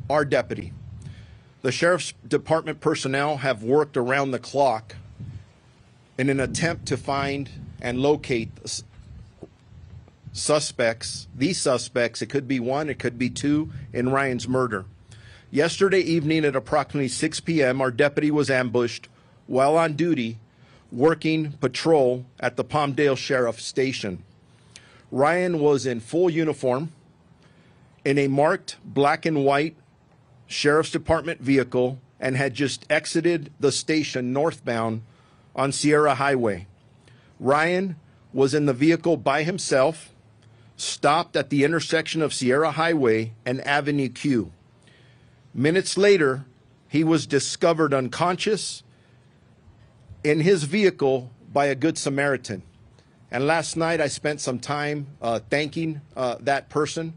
our deputy. The Sheriff's Department personnel have worked around the clock in an attempt to find and locate suspects, these suspects. It could be one, it could be two, in Ryan's murder. Yesterday evening at approximately 6 p.m., our deputy was ambushed while on duty working patrol at the Palmdale Sheriff Station. Ryan was in full uniform in a marked black and white Sheriff's Department vehicle and had just exited the station northbound on Sierra Highway. Ryan was in the vehicle by himself, stopped at the intersection of Sierra Highway and Avenue Q. Minutes later, he was discovered unconscious in his vehicle by a Good Samaritan. And last night I spent some time thanking that person.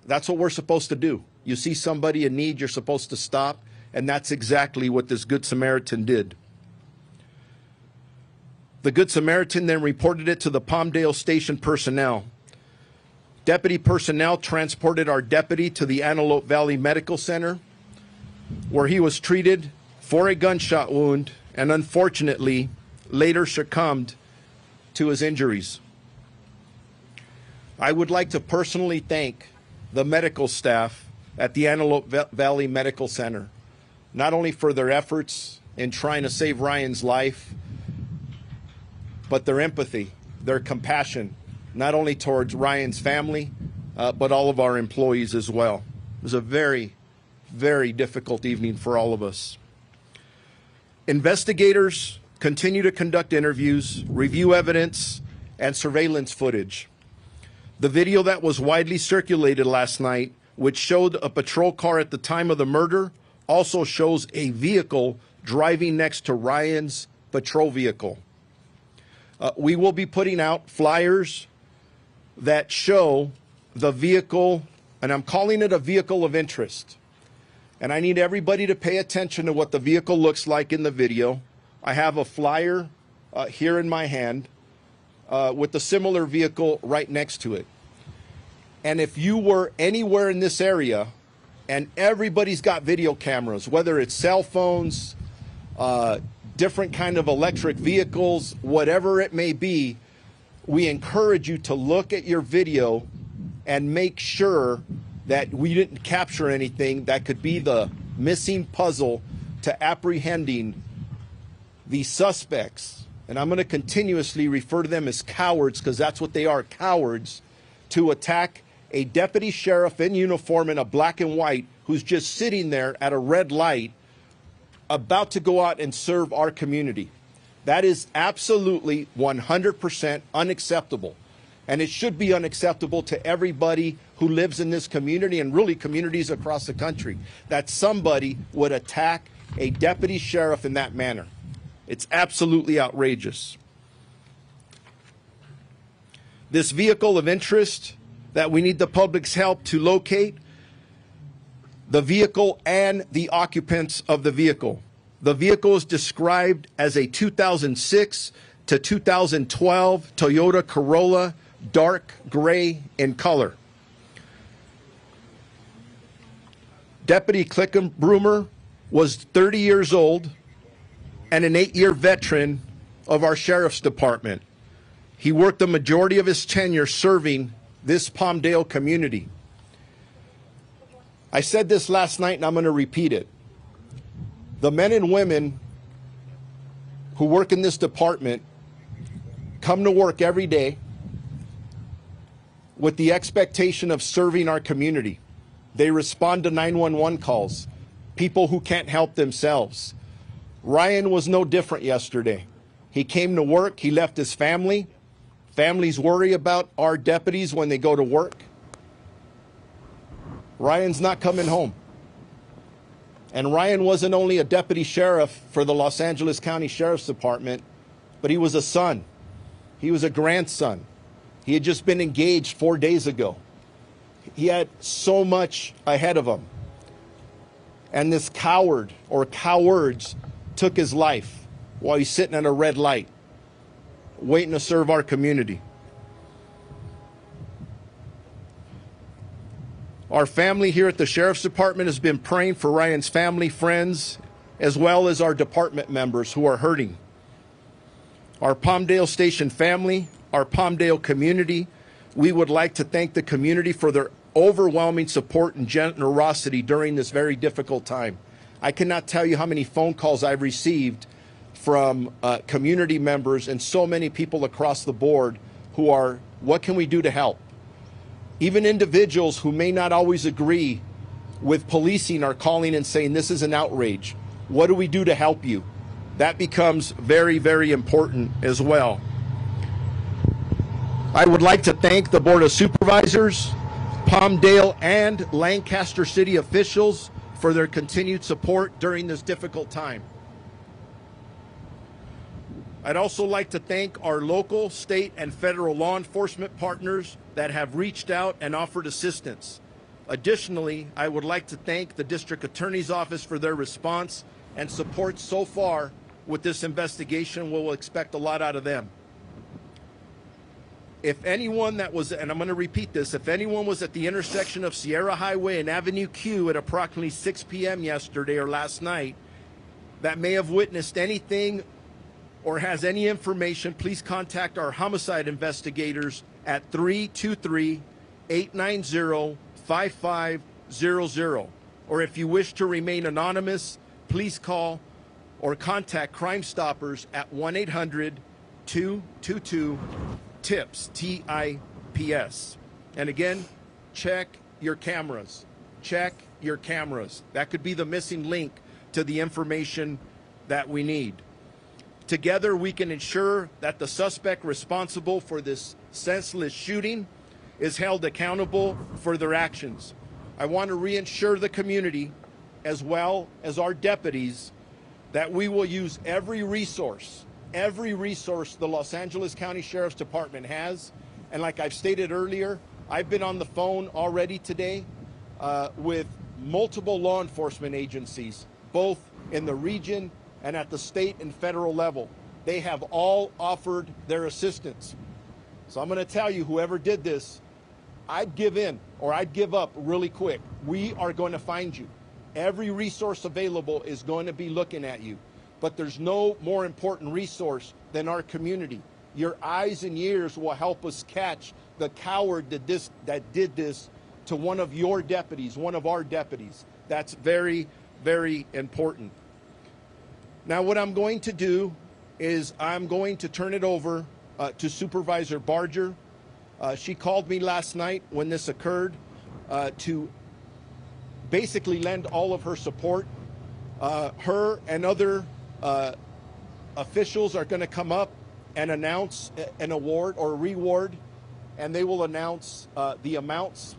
That's what we're supposed to do. You see somebody in need, you're supposed to stop, and that's exactly what this Good Samaritan did. The Good Samaritan then reported it to the Palmdale Station personnel. Deputy personnel transported our deputy to the Antelope Valley Medical Center, where he was treated for a gunshot wound and unfortunately later succumbed to his injuries. I would like to personally thank the medical staff at the Antelope Valley Medical Center, not only for their efforts in trying to save Ryan's life, but their empathy, their compassion, not only towards Ryan's family, but all of our employees as well. It was a very, very difficult evening for all of us. Investigators continue to conduct interviews, review evidence, and surveillance footage. The video that was widely circulated last night, which showed a patrol car at the time of the murder, also shows a vehicle driving next to Ryan's patrol vehicle. We will be putting out flyers that show the vehicle, and I'm calling it a vehicle of interest. And I need everybody to pay attention to what the vehicle looks like in the video. I have a flyer here in my hand with a similar vehicle right next to it. And if you were anywhere in this area, and everybody's got video cameras, whether it's cell phones, different kind of electric vehicles, whatever it may be, we encourage you to look at your video and make sure that we didn't capture anything that could be the missing puzzle to apprehending the suspects. And I'm going to continuously refer to them as cowards, because that's what they are, cowards, to attack a deputy sheriff in uniform in a black and white who's just sitting there at a red light about to go out and serve our community. That is absolutely 100% unacceptable. And it should be unacceptable to everybody who lives in this community and really communities across the country, that somebody would attack a deputy sheriff in that manner. It's absolutely outrageous. This vehicle of interest that we need the public's help to locate, the vehicle and the occupants of the vehicle. The vehicle is described as a 2006 to 2012 Toyota Corolla, dark gray in color. Deputy Clinkunbroomer was 30 years old and an 8-year veteran of our Sheriff's Department. He worked the majority of his tenure serving this Palmdale community. I said this last night and I'm going to repeat it. The men and women who work in this department come to work every day with the expectation of serving our community. They respond to 911 calls, people who can't help themselves. Ryan was no different yesterday. He came to work, he left his family. Families worry about our deputies when they go to work. Ryan's not coming home. And Ryan wasn't only a deputy sheriff for the Los Angeles County Sheriff's Department, but he was a son. He was a grandson. He had just been engaged 4 days ago. He had so much ahead of him. And this coward or cowards took his life while he's sitting at a red light, waiting to serve our community. Our family here at the Sheriff's Department has been praying for Ryan's family, friends, as well as our department members who are hurting. Our Palmdale Station family, our Palmdale community, we would like to thank the community for their overwhelming support and generosity during this very difficult time. I cannot tell you how many phone calls I've received from community members and so many people across the board who are, what can we do to help? Even individuals who may not always agree with policing are calling and saying, this is an outrage. What do we do to help you? That becomes very, very important as well. I would like to thank the Board of Supervisors, Palmdale and Lancaster City officials for their continued support during this difficult time. I'd also like to thank our local, state, and federal law enforcement partners that have reached out and offered assistance. Additionally, I would like to thank the District Attorney's Office for their response and support so far with this investigation. We'll expect a lot out of them. If anyone that was, and I'm going to repeat this, if anyone was at the intersection of Sierra Highway and Avenue Q at approximately 6 p.m. yesterday or last night that may have witnessed anything or has any information, please contact our homicide investigators at 323-890-5500. Or if you wish to remain anonymous, please call or contact Crime Stoppers at 1-800-222-TIPS, T-I-P-S. And again, check your cameras. Check your cameras. That could be the missing link to the information that we need. Together, we can ensure that the suspect responsible for this senseless shooting is held accountable for their actions. I want to reassure the community, as well as our deputies, that we will use every resource the Los Angeles County Sheriff's Department has. And like I've stated earlier, I've been on the phone already today with multiple law enforcement agencies, both in the region and at the state and federal level. They have all offered their assistance. So I'm going to tell you, whoever did this, I'd give in or I'd give up really quick. We are going to find you. Every resource available is going to be looking at you. But there's no more important resource than our community. Your eyes and ears will help us catch the coward that did this to one of your deputies, one of our deputies. That's very, very important. Now, what I'm going to do is I'm going to turn it over to Supervisor Barger. She called me last night when this occurred to basically lend all of her support. Her and other officials are going to come up and announce an award or reward, and they will announce the amounts.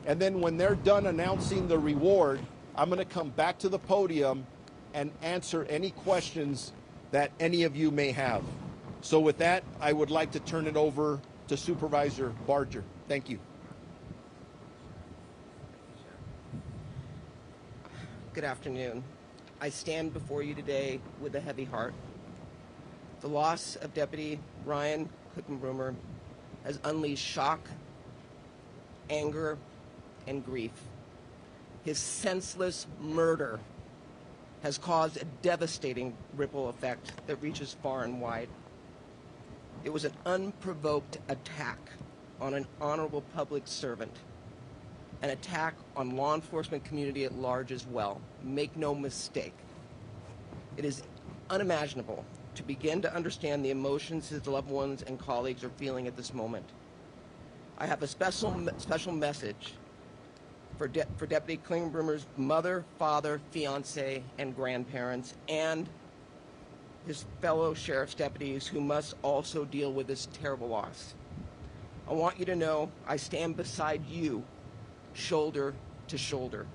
And then when they're done announcing the reward, I'm going to come back to the podium and answer any questions that any of you may have. So with that, I would like to turn it over to Supervisor Barger. Thank you. Good afternoon. I stand before you today with a heavy heart. The loss of Deputy Ryan Clinkunbroomer has unleashed shock, anger, and grief. His senseless murder has caused a devastating ripple effect that reaches far and wide. It was an unprovoked attack on an honorable public servant, an attack on law enforcement community at large as well. Make no mistake. It is unimaginable to begin to understand the emotions his loved ones and colleagues are feeling at this moment. I have a special message for Deputy Clinkunbroomer's mother, father, fiance, and grandparents, and his fellow sheriff's deputies who must also deal with this terrible loss. I want you to know I stand beside you, shoulder to shoulder.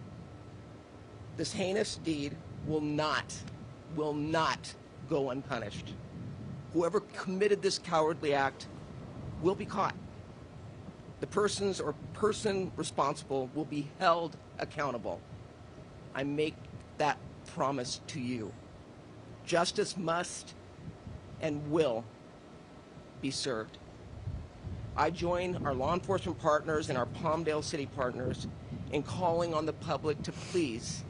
This heinous deed will not go unpunished. Whoever committed this cowardly act will be caught. The persons or person responsible will be held accountable. I make that promise to you. Justice must and will be served. I join our law enforcement partners and our Palmdale City partners in calling on the public to please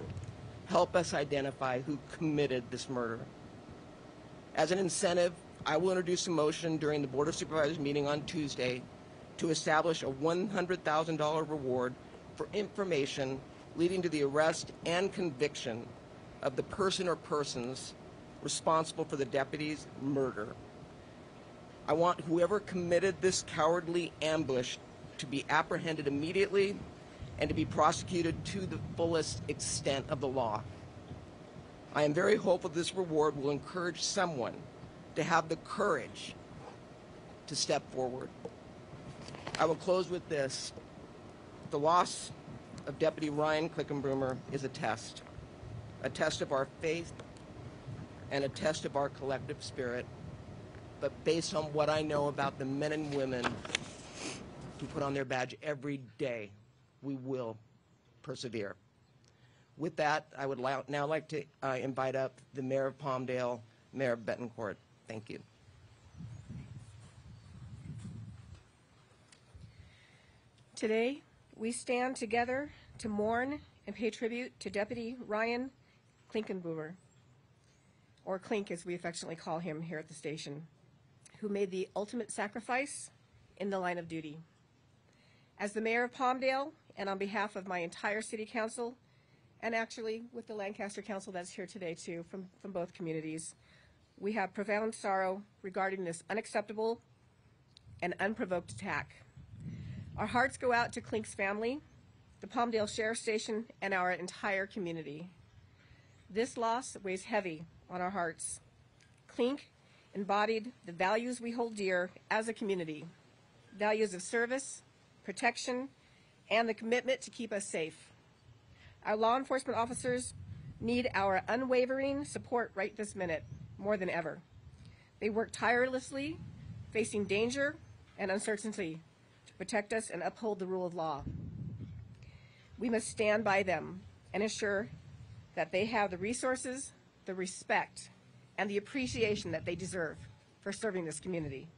help us identify who committed this murder. As an incentive, I will introduce a motion during the Board of Supervisors meeting on Tuesday to establish a $100,000 reward for information leading to the arrest and conviction of the person or persons responsible for the deputy's murder. I want whoever committed this cowardly ambush to be apprehended immediately and to be prosecuted to the fullest extent of the law. I am very hopeful this reward will encourage someone to have the courage to step forward. I will close with this. The loss of Deputy Ryan Clinkunbroomer is a test of our faith and a test of our collective spirit. But based on what I know about the men and women who put on their badge every day, we will persevere. With that, I would now like to invite up the Mayor of Palmdale, Mayor Betancourt. Thank you. Today, we stand together to mourn and pay tribute to Deputy Ryan Clinkunbroomer, or Clink as we affectionately call him here at the station, who made the ultimate sacrifice in the line of duty. As the Mayor of Palmdale, and on behalf of my entire City Council, and actually with the Lancaster Council that's here today too, from both communities, we have profound sorrow regarding this unacceptable and unprovoked attack. Our hearts go out to Clink's family, the Palmdale Sheriff Station, and our entire community. This loss weighs heavy on our hearts. Clink embodied the values we hold dear as a community, values of service, protection, and the commitment to keep us safe. Our law enforcement officers need our unwavering support right this minute, more than ever. They work tirelessly, facing danger and uncertainty to protect us and uphold the rule of law. We must stand by them and ensure that they have the resources, the respect, and the appreciation that they deserve for serving this community.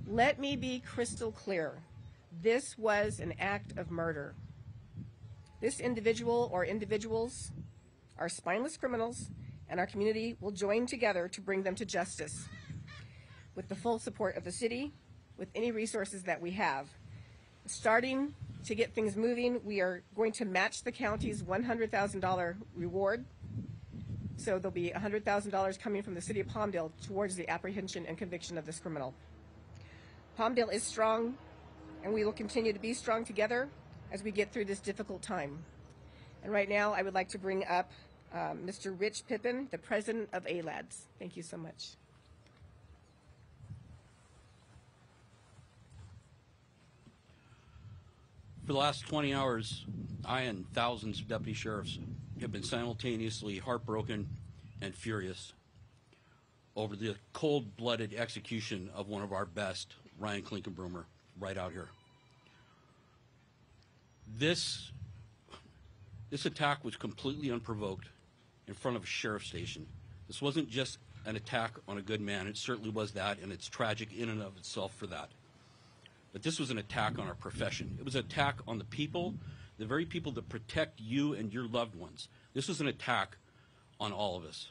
Let me be crystal clear. This was an act of murder. This individual or individuals are spineless criminals, and our community will join together to bring them to justice with the full support of the city, with any resources that we have. Starting to get things moving, we are going to match the county's $100,000 reward. So there'll be $100,000 coming from the City of Palmdale towards the apprehension and conviction of this criminal. Palmdale is strong, and we will continue to be strong together as we get through this difficult time. And right now, I would like to bring up Mr. Rich Pippin, the president of ALADS. Thank you so much. For the last 20 hours, I and thousands of deputy sheriffs have been simultaneously heartbroken and furious over the cold-blooded execution of one of our best, Ryan Clinkunbroomer, right out here. This attack was completely unprovoked in front of a sheriff's station. This wasn't just an attack on a good man. It certainly was that, and it's tragic in and of itself for that. But this was an attack on our profession. It was an attack on the people, the very people that protect you and your loved ones. This was an attack on all of us.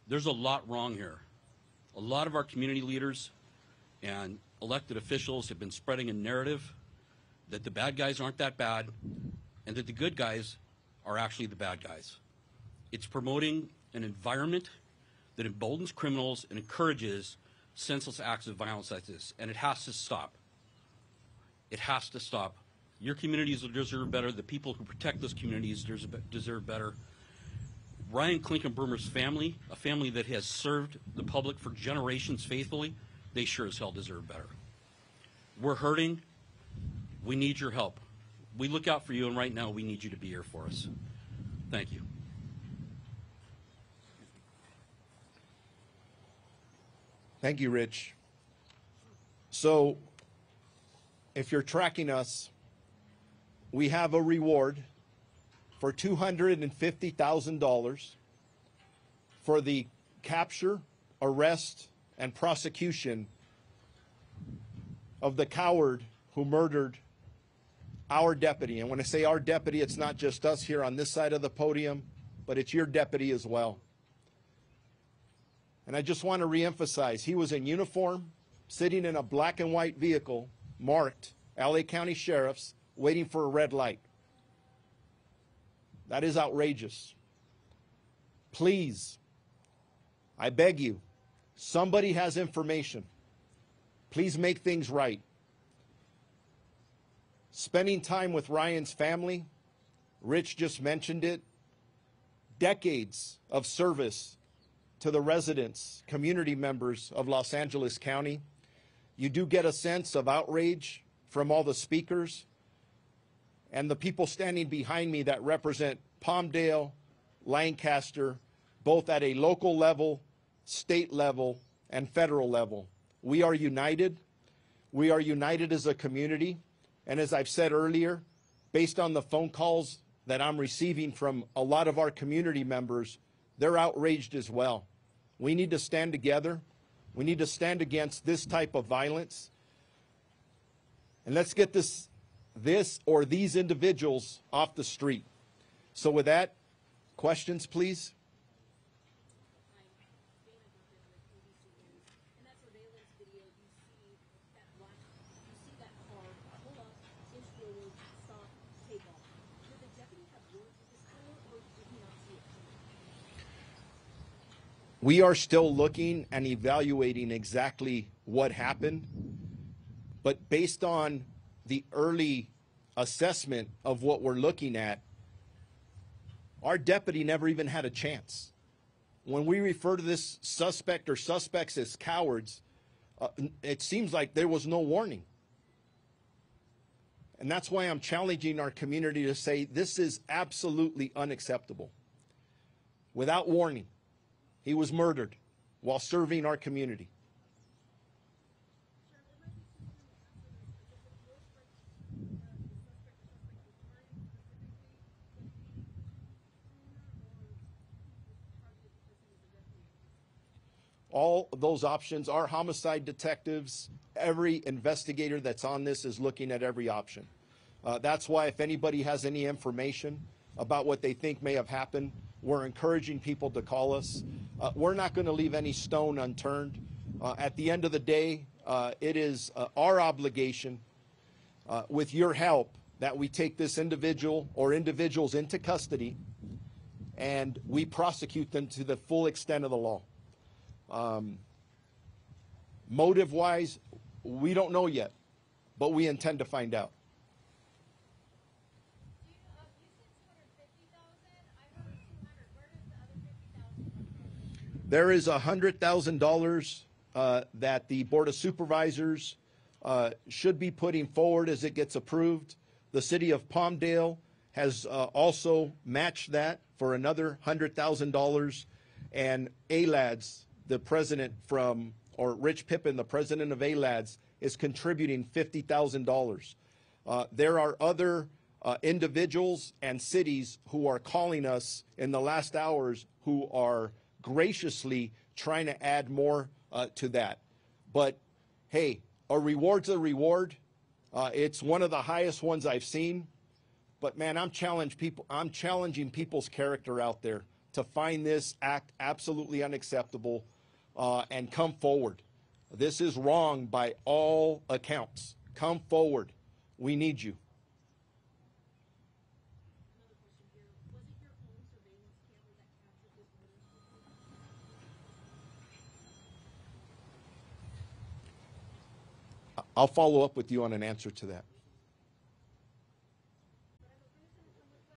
There's a lot wrong here. A lot of our community leaders and elected officials have been spreading a narrative that the bad guys aren't that bad and that the good guys are actually the bad guys. It's promoting an environment that emboldens criminals and encourages senseless acts of violence like this, and it has to stop. It has to stop. Your communities deserve better. The people who protect those communities deserve better. Ryan Clinkunbroomer's family, a family that has served the public for generations faithfully, they sure as hell deserve better. We're hurting. We need your help. We look out for you, and right now we need you to be here for us. Thank you. Thank you, Rich. So, if you're tracking us, we have a reward for $250,000 for the capture, arrest, and prosecution of the coward who murdered our deputy. And when I say our deputy, it's not just us here on this side of the podium, but it's your deputy as well. And I just want to reemphasize, he was in uniform, sitting in a black and white vehicle marked LA County Sheriff's, waiting for a red light. That is outrageous. Please, I beg you, somebody has information. Please make things right. Spending time with Ryan's family, Rich just mentioned it, decades of service to the residents, community members of Los Angeles County. You do get a sense of outrage from all the speakers and the people standing behind me that represent Palmdale, Lancaster, both at a local level, state level, and federal level. We are united. We are united as a community. And as I've said earlier, based on the phone calls that I'm receiving from a lot of our community members, they're outraged as well. We need to stand together. We need to stand against this type of violence. And let's get this or these individuals off the street. So with that, questions, please. We are still looking and evaluating exactly what happened, but based on the early assessment of what we're looking at, our deputy never even had a chance. When we refer to this suspect or suspects as cowards, it seems like there was no warning. And that's why I'm challenging our community to say this is absolutely unacceptable. Without warning, he was murdered while serving our community. All of those options, our homicide detectives, every investigator that's on this is looking at every option. That's why if anybody has any information about what they think may have happened, we're encouraging people to call us. We're not going to leave any stone unturned. At the end of the day, it is our obligation, with your help, that we take this individual or individuals into custody and we prosecute them to the full extent of the law. Motive-wise, we don't know yet, but we intend to find out. There is $100,000 that the Board of Supervisors should be putting forward as it gets approved. The City of Palmdale has also matched that for another $100,000, and ALADS, the president or Rich Pippin, the president of ALADS, is contributing $50,000. There are other individuals and cities who are calling us in the last hours who are graciously trying to add more to that. But hey, a reward's a reward. It's one of the highest ones I've seen. But man, I'm challenging people's character out there to find this act absolutely unacceptable and come forward. This is wrong by all accounts. Come forward. We need you. I'll follow up with you on an answer to that.